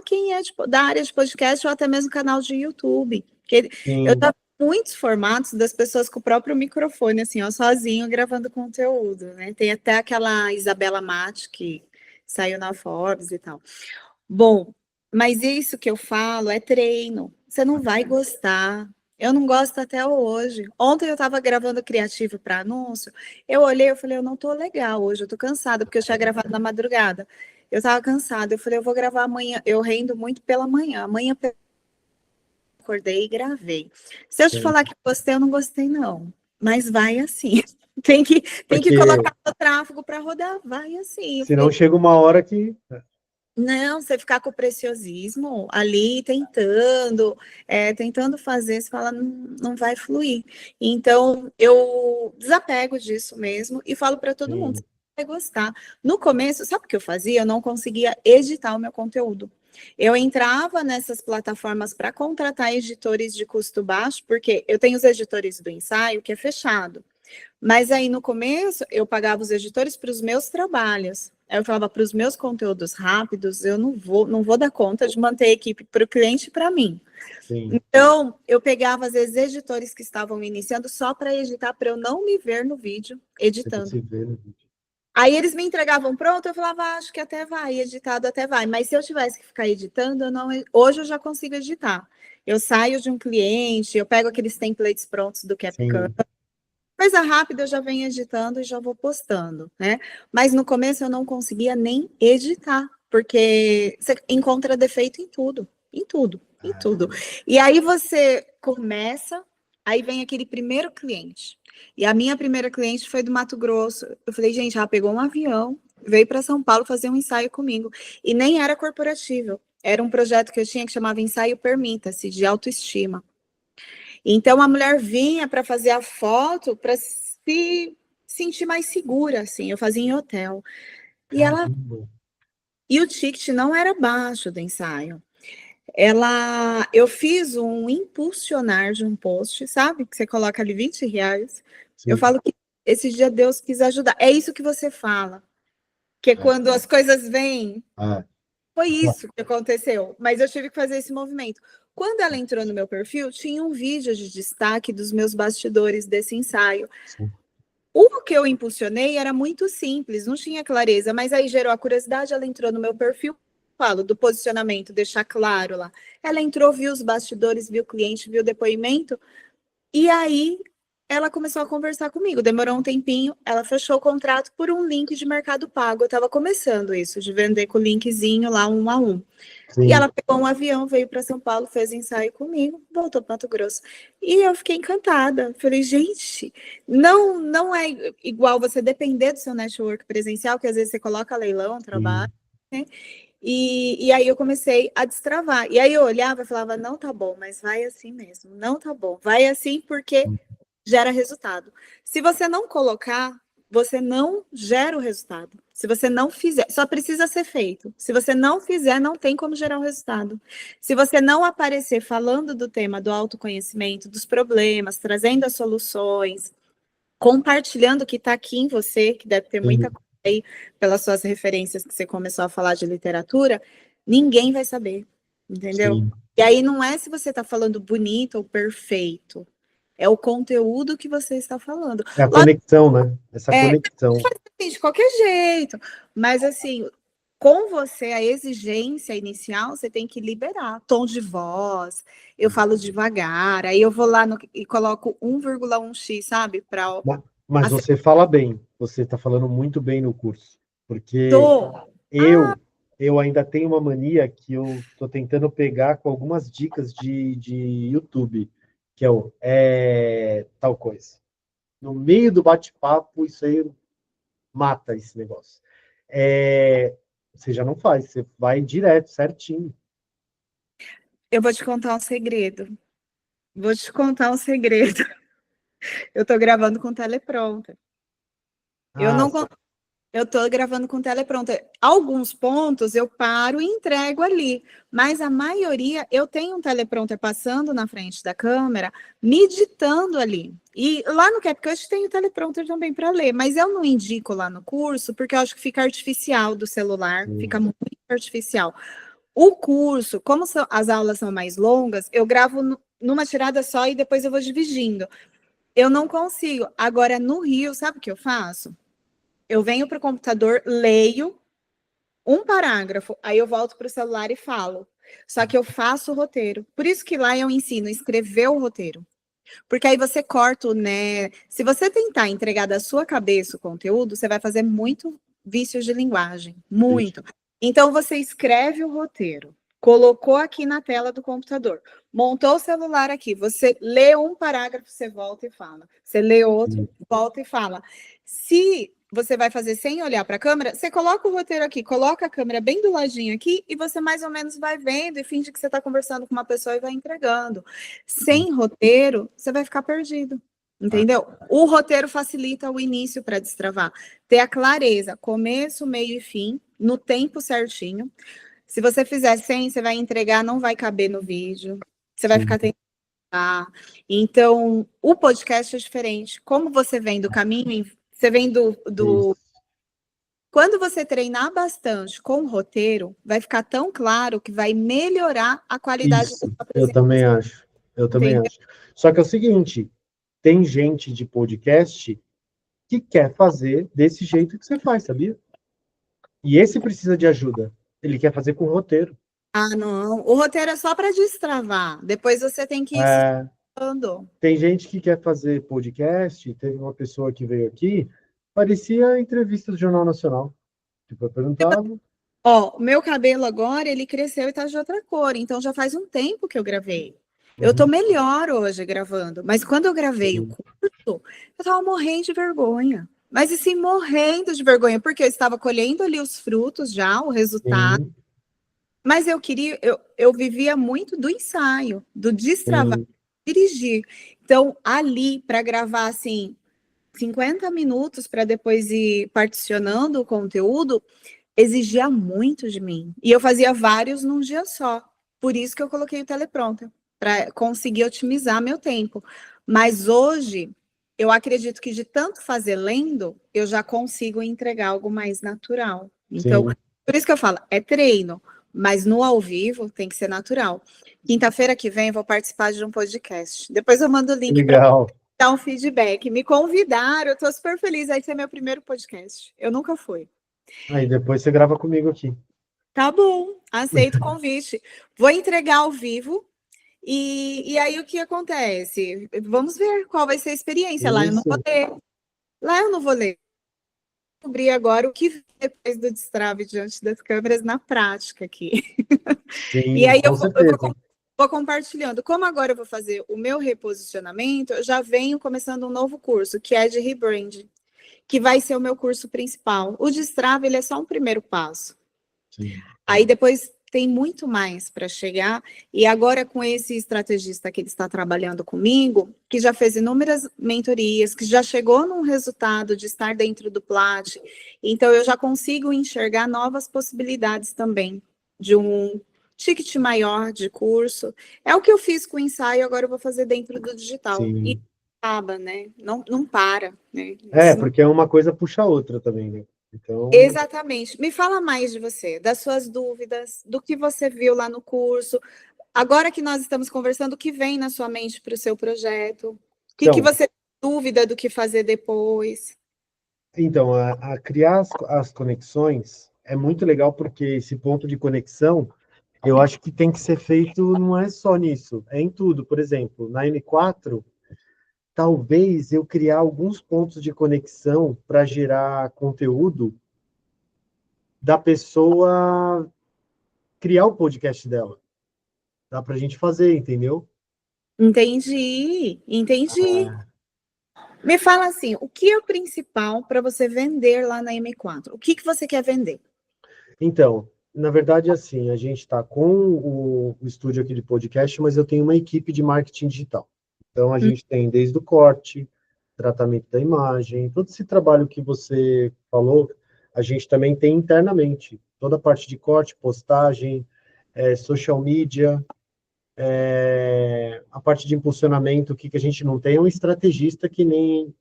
quem é da área de podcast ou até mesmo canal de YouTube. Porque eu sim, já vi muitos formatos das pessoas com o próprio microfone, assim, ó, sozinho, gravando conteúdo, né? Tem até aquela Isabela Mate, que saiu na Forbes e tal. Bom, mas isso que eu falo é treino. Você não vai gostar. Eu não gosto até hoje. Ontem eu estava gravando criativo para anúncio. Eu olhei, eu falei, eu não tô legal hoje, eu tô cansada, porque eu tinha gravado na madrugada. Eu estava cansada, eu falei, eu vou gravar amanhã. Eu rendo muito pela manhã. Amanhã eu acordei e gravei. Se eu te sim. falar que gostei, eu não gostei, não. Mas vai assim. Tem que Porque colocar o tráfego para rodar, vai assim. Eu senão falei, chega uma hora que. não, você ficar com o preciosismo ali tentando, tentando fazer, você fala, não vai fluir. Então, eu desapego disso mesmo e falo para todo mundo, você Sim, vai gostar. No começo, sabe o que eu fazia? Eu não conseguia editar o meu conteúdo. Eu entrava nessas plataformas para contratar editores de custo baixo, porque eu tenho os editores do ensaio, que é fechado. Mas aí no começo eu pagava os editores para os meus trabalhos. Aí eu falava para os meus conteúdos rápidos, eu não vou dar conta de manter a equipe para o cliente e para mim. sim. Então, eu pegava às vezes editores que estavam iniciando só para editar, para eu não me ver no vídeo Você editando. se vê no vídeo. Aí eles me entregavam pronto, eu falava, acho que até vai, editado até vai. Mas se eu tivesse que ficar editando, eu não, hoje eu já consigo editar. Eu saio de um cliente, eu pego aqueles templates prontos do CapCut, Sim, coisa rápida, eu já venho editando e já vou postando, né? Mas no começo eu não conseguia nem editar, porque você encontra defeito em tudo, em tudo, em tudo. E aí você começa, aí vem aquele primeiro cliente. E a minha primeira cliente foi do Mato Grosso. Eu falei, gente, ela pegou um avião, veio para São Paulo fazer um ensaio comigo. E nem era corporativo. Era um projeto que eu tinha que chamava Ensaio Permita-se, de autoestima. Então a mulher vinha para fazer a foto para se sentir mais segura, assim. Eu fazia em hotel. E ela caramba. e o ticket não era baixo do ensaio. Eu fiz um impulsionar de um post, sabe? Que você coloca ali R$ 20. Eu Sim. falo que esse dia Deus quis ajudar. É isso que você fala, que é É, quando as coisas vêm. é, Foi isso que aconteceu, mas eu tive que fazer esse movimento. Quando ela entrou no meu perfil, tinha um vídeo de destaque dos meus bastidores desse ensaio. sim. O que eu impulsionei era muito simples, não tinha clareza, mas aí gerou a curiosidade, ela entrou no meu perfil, falo do posicionamento, deixar claro lá. Ela entrou, viu os bastidores, viu o cliente, viu o depoimento, e aí ela começou a conversar comigo. Demorou um tempinho, ela fechou o contrato por um link de Mercado Pago. Eu estava começando isso, de vender com o linkzinho lá 1 a 1. E Sim. ela pegou um avião, veio para São Paulo, fez ensaio comigo, voltou para Mato Grosso. E eu fiquei encantada. Falei, gente, não é igual você depender do seu network presencial, que às vezes você coloca leilão, trabalho, Sim. né? E aí eu comecei a destravar. E aí eu olhava e falava, não tá bom, mas vai assim mesmo. Não tá bom. Vai assim porque gera resultado. Se você não colocar, você não gera o resultado. Se você não fizer, só precisa ser feito. Se você não fizer, não tem como gerar o resultado. Se você não aparecer falando do tema do autoconhecimento, dos problemas, trazendo as soluções, compartilhando o que está aqui em você, que deve ter muita Sim. coisa aí pelas suas referências que você começou a falar de literatura, ninguém vai saber, entendeu? Sim. E aí não é se você está falando bonito ou perfeito, é o conteúdo que você está falando. É a Lógico, conexão, né? Essa conexão. assim, de qualquer jeito, mas assim, com você, a exigência inicial, você tem que liberar tom de voz. Eu falo devagar, aí eu vou lá e coloco 1,1x, sabe? Para Mas você fala bem, você está falando muito bem no curso, porque acertou. eu eu ainda tenho uma mania que eu estou tentando pegar com algumas dicas de YouTube, que tal coisa. No meio do bate-papo, isso aí mata esse negócio. Você já não faz, você vai direto, certinho. Eu vou te contar um segredo. Vou te contar um segredo. Eu estou gravando com teleprompter. Eu Ah, não, Eu estou gravando com teleprompter. Alguns pontos eu paro e entrego ali, mas a maioria eu tenho um teleprompter passando na frente da câmera, me ditando ali. E lá no CapCut tem o teleprompter também para ler, mas eu não indico lá no curso porque eu acho que fica artificial do celular, fica muito artificial. O curso, como as aulas são mais longas, eu gravo numa tirada só e depois eu vou dividindo. Eu não consigo. Agora, no Rio, sabe o que eu faço? Eu venho para o computador, leio um parágrafo, aí eu volto para o celular e falo. Só que eu faço o roteiro. Por isso que lá eu ensino a escrever o roteiro. Porque aí você corta o né. Se você tentar entregar da sua cabeça o conteúdo, você vai fazer muito vícios de linguagem. Muito. Então você escreve o roteiro, colocou aqui na tela do computador, montou o celular aqui, você lê um parágrafo, você volta e fala. Você lê outro, volta e fala. Se você vai fazer sem olhar para a câmera, você coloca o roteiro aqui, coloca a câmera bem do ladinho aqui e você mais ou menos vai vendo e finge que você está conversando com uma pessoa e vai entregando. Sem roteiro, você vai ficar perdido, entendeu? O roteiro facilita o início para destravar. Ter a clareza, começo, meio e fim, no tempo certinho. Se você fizer sem, você vai entregar, não vai caber no vídeo. Você vai ficar tentando. Então, o podcast é diferente. Como você vem do caminho, você vem do... Quando você treinar bastante com o roteiro, vai ficar tão claro que vai melhorar a qualidade da sua Eu também acho. Eu também acho. Só que é o seguinte, tem gente de podcast que quer fazer desse jeito que você faz, sabia? E esse precisa de ajuda. Ele quer fazer com roteiro. Ah, não. O roteiro é só para destravar. Depois você tem que ir se falando. Tem gente que quer fazer podcast. Teve uma pessoa que veio aqui, parecia entrevista do Jornal Nacional. Tipo, eu perguntava. Ó, o meu cabelo agora, ele cresceu e tá de outra cor. Então já faz um tempo que eu gravei. Eu tô melhor hoje gravando. Mas quando eu gravei o curso, eu tava morrendo de vergonha. Mas assim, morrendo de vergonha, porque eu estava colhendo ali os frutos já, o resultado. Mas eu queria, eu vivia muito do ensaio, do destravar, dirigir. Então, ali, para gravar assim, 50 minutos para depois ir particionando o conteúdo, exigia muito de mim. E eu fazia vários num dia só. Por isso que eu coloquei o teleprompter, para conseguir otimizar meu tempo. Mas hoje, eu acredito que de tanto fazer lendo, eu já consigo entregar algo mais natural. Então, por isso que eu falo, é treino, mas no ao vivo tem que ser natural. Quinta-feira que vem eu vou participar de um podcast. Depois eu mando o link para dar um feedback. Me convidaram, eu estou super feliz. Vai ser meu primeiro podcast. Eu nunca fui. Aí depois você grava comigo aqui. Tá bom, aceito o convite. Vou entregar ao vivo. E aí o que acontece? Vamos ver qual vai ser a experiência. Lá eu não vou ler. Lá eu não vou ler. Descobrir agora o que depois do destrave diante das câmeras na prática aqui. Sim, e aí com certeza. Vou compartilhando. Como agora eu vou fazer o meu reposicionamento, eu já venho começando um novo curso, que é de rebranding, que vai ser o meu curso principal. O destrave, ele é só um primeiro passo. Sim. Aí depois tem muito mais para chegar, e agora com esse estrategista que ele está trabalhando comigo, que já fez inúmeras mentorias, que já chegou num resultado de estar dentro do Plat, então eu já consigo enxergar novas possibilidades também, de um ticket maior de curso. É o que eu fiz com o ensaio, agora eu vou fazer dentro do digital. Sim. E acaba, né? Não para, né? Porque uma coisa puxa a outra também, né? Então... Exatamente. Me fala mais de você, das suas dúvidas, do que você viu lá no curso. Agora que nós estamos conversando, o que vem na sua mente para o seu projeto? O que você tem dúvida do que fazer depois? Então, a criar as conexões é muito legal, porque esse ponto de conexão, eu acho que tem que ser feito, não é só nisso, é em tudo. Por exemplo, na M4, talvez eu criar alguns pontos de conexão para gerar conteúdo da pessoa criar o podcast dela. Dá para a gente fazer, entendeu? Entendi. Me fala assim, o que é o principal para você vender lá na M4? O que você quer vender? Então, na verdade, assim, a gente está com o estúdio aqui de podcast, mas eu tenho uma equipe de marketing digital. Então, a gente tem desde o corte, tratamento da imagem, todo esse trabalho que você falou, a gente também tem internamente toda a parte de corte, postagem, social media, a parte de impulsionamento. O que a gente não tem é um estrategista que nem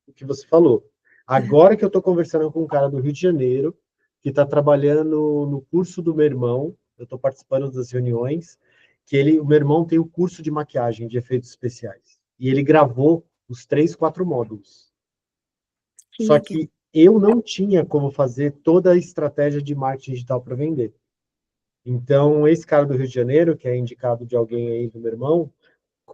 o que você falou. Agora que eu estou conversando com um cara do Rio de Janeiro, que está trabalhando no curso do meu irmão, eu estou participando das reuniões, o meu irmão tem o curso de maquiagem de efeitos especiais. E ele gravou os 3, 4 módulos. Que Só legal. que eu não tinha como fazer toda a estratégia de marketing digital para vender. Então, esse cara do Rio de Janeiro, que é indicado de alguém aí do meu irmão,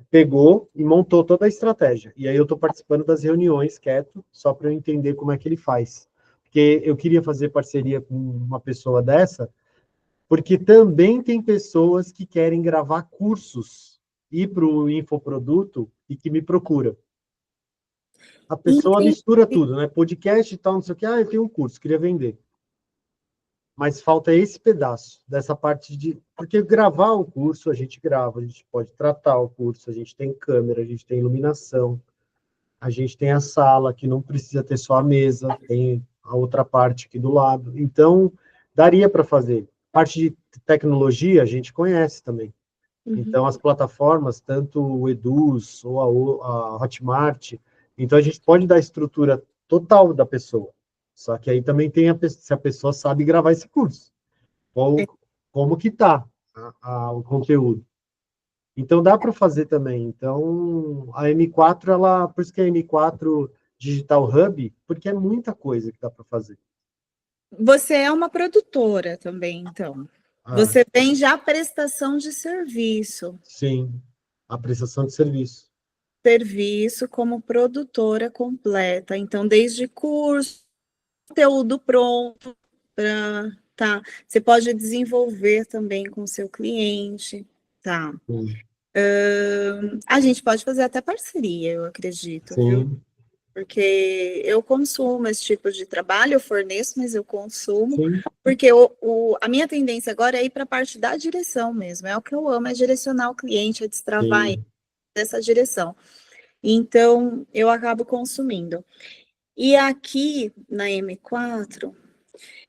pegou e montou toda a estratégia. E aí eu estou participando das reuniões quieto, só para eu entender como é que ele faz. Porque eu queria fazer parceria com uma pessoa dessa, porque também tem pessoas que querem gravar cursos, ir para o infoproduto e que me procura. A pessoa Entendi. mistura tudo, né? Podcast e tal, não sei o que. Ah, eu tenho um curso, queria vender. Mas falta esse pedaço, dessa parte de... Porque gravar o curso, a gente grava, a gente pode tratar o curso, a gente tem câmera, a gente tem iluminação, a gente tem a sala, que não precisa ter só a mesa, tem a outra parte aqui do lado. Então, daria para fazer. Parte de tecnologia, a gente conhece também. Uhum. Então, as plataformas, tanto o Eduz ou a Hotmart, então a gente pode dar a estrutura total da pessoa. Só que aí também tem se a pessoa sabe gravar esse curso, ou como que está o conteúdo. Então dá para fazer também. Então a M4, por isso que é a M4 Digital Hub, porque é muita coisa que dá para fazer. Você é uma produtora também, então. Ah, Você tem já prestação de serviço. sim, a prestação de serviço. Serviço como produtora completa. Então, desde curso, conteúdo pronto, tá. Você pode desenvolver também com o seu cliente, tá. Sim, A gente pode fazer até parceria, eu acredito, viu? sim, Porque eu consumo esse tipo de trabalho, eu forneço, mas eu consumo, sim, porque a minha tendência agora é ir para a parte da direção mesmo, é o que eu amo, é direcionar o cliente, é destravar ele sim. dessa direção. Então, eu acabo consumindo. E aqui na M4,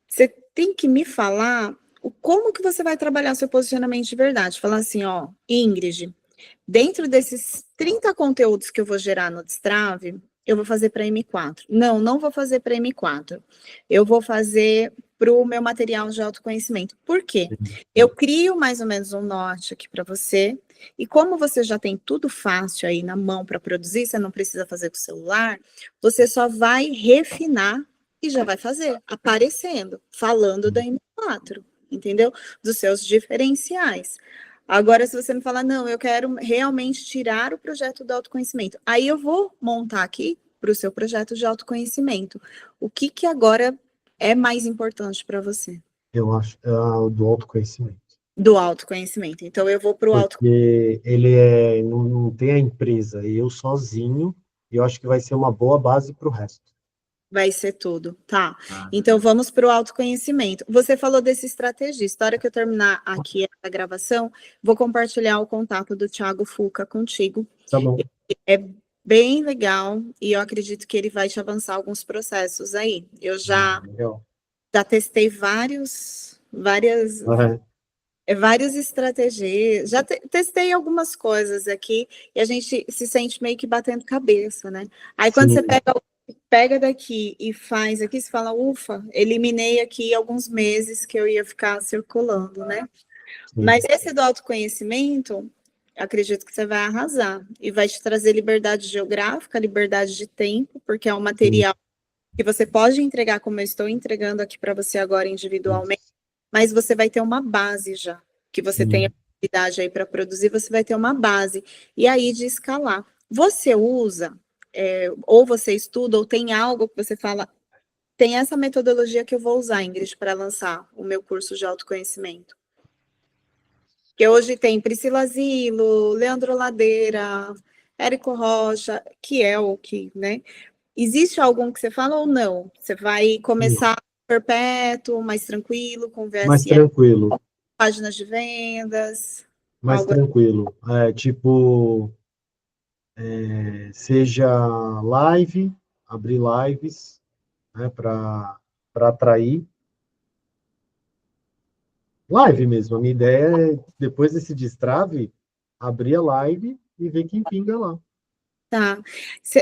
você tem que me falar como que você vai trabalhar seu posicionamento de verdade. Falar assim, ó, Ingrid, dentro desses 30 conteúdos que eu vou gerar no Destrave, eu vou fazer para M4. Não, não vou fazer para M4. Eu vou fazer para o meu material de autoconhecimento. Por quê? Eu crio mais ou menos um norte aqui para você. E como você já tem tudo fácil aí na mão para produzir, você não precisa fazer com o celular, você só vai refinar e já vai fazer, aparecendo, falando da M4, entendeu? Dos seus diferenciais. Agora, se você me falar, não, eu quero realmente tirar o projeto do autoconhecimento, aí eu vou montar aqui para o seu projeto de autoconhecimento. O que agora é mais importante para você? Eu acho o do autoconhecimento. Do autoconhecimento. Então, eu vou para o autoconhecimento. Porque não tem a empresa, eu sozinho, e eu acho que vai ser uma boa base para o resto. Vai ser tudo, tá. Então, vamos para o autoconhecimento. Você falou desse estrategista. Na hora que eu terminar aqui a gravação, vou compartilhar o contato do Thiago Fuca contigo. Tá bom. É bem legal e eu acredito que ele vai te avançar alguns processos aí. Eu Legal. já testei Aham. vários estratégias, já testei algumas coisas aqui e a gente se sente meio que batendo cabeça, né? Aí quando você Sim, pega daqui e faz aqui, você fala, ufa, eliminei aqui alguns meses que eu ia ficar circulando, né? sim, Mas esse do autoconhecimento, acredito que você vai arrasar e vai te trazer liberdade geográfica, liberdade de tempo, porque é um sim, material que você pode entregar como eu estou entregando aqui para você agora individualmente, mas você vai ter uma base já, que você tem a sim. habilidade aí para produzir, você vai ter uma base, e aí de escalar. Você usa, ou você estuda, ou tem algo que você fala, tem essa metodologia que eu vou usar, Ingrid, para lançar o meu curso de autoconhecimento. Que hoje tem Priscila Zilo, Leandro Ladeira, Érico Rocha, que é o que, né? Existe algum que você fala ou não? Você vai começar perpétuo, mais tranquilo, com Mais VSL, tranquilo, páginas de vendas, mais algo assim. tranquilo. Tipo, seja live, abrir lives, né, para para atrair. Live mesmo. A minha ideia é, depois desse destrave, abrir a live e ver quem pinga lá. Tá.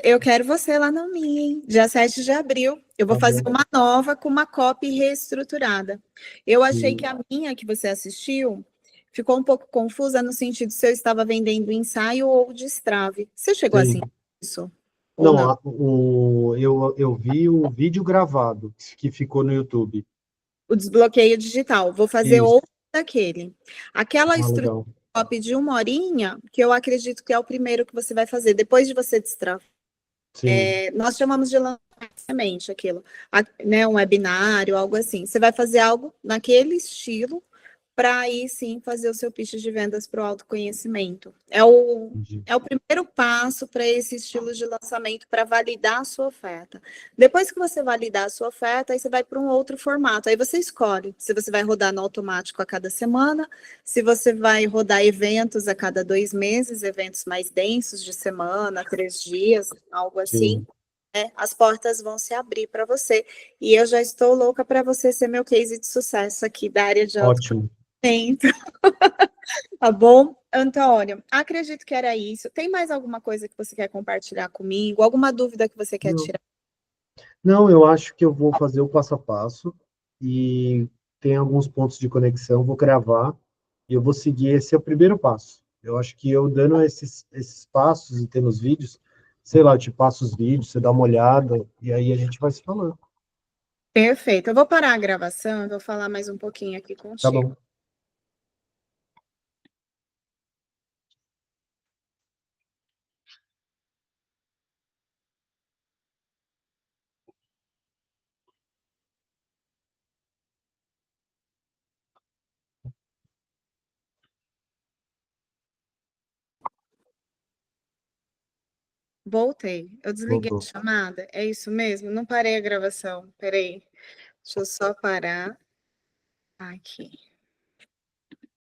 Eu quero você lá na minha, hein? Dia 7 de abril. Eu vou Tá fazer bom. uma nova com uma copy reestruturada. Eu achei que Sim. a minha que você assistiu ficou um pouco confusa no sentido se eu estava vendendo ensaio ou destrave. Você chegou assim Sim. isso ou Não, não? eu vi o vídeo gravado que ficou no YouTube. O desbloqueio digital. Vou fazer Isso. outro daquele. Aquela Ah, estrutura legal. copy de 1 horinha, que eu acredito que é o primeiro que você vai fazer, depois de você destravar. Sim. Nós chamamos de lançamento semente aquilo, né, um webinário, algo assim. Você vai fazer algo naquele estilo para aí sim fazer o seu pitch de vendas para o autoconhecimento. Entendi. É o primeiro passo para esse estilo de lançamento, para validar a sua oferta. Depois que você validar a sua oferta, aí você vai para um outro formato. Aí você escolhe se você vai rodar no automático a cada semana, se você vai rodar eventos a cada 2 meses, eventos mais densos de semana, 3 dias, algo assim. Sim. Né? As portas vão se abrir para você. E eu já estou louca para você ser meu case de sucesso aqui da área de Ótimo. autoconhecimento. Tá bom? Antônio, acredito que era isso. Tem mais alguma coisa que você quer compartilhar comigo? Alguma dúvida que você quer Não. tirar? Não, eu acho que eu vou fazer o passo a passo e tem alguns pontos de conexão, vou gravar e eu vou seguir. Esse é o primeiro passo. Eu acho que eu dando esses passos e tendo os vídeos, sei lá, eu te passo os vídeos, você dá uma olhada e aí a gente vai se falando. Perfeito. Eu vou parar a gravação e vou falar mais um pouquinho aqui Tá contigo. bom. Voltei. Eu desliguei a Voltou. chamada. É isso mesmo? Não parei a gravação. Peraí. Deixa eu só parar aqui.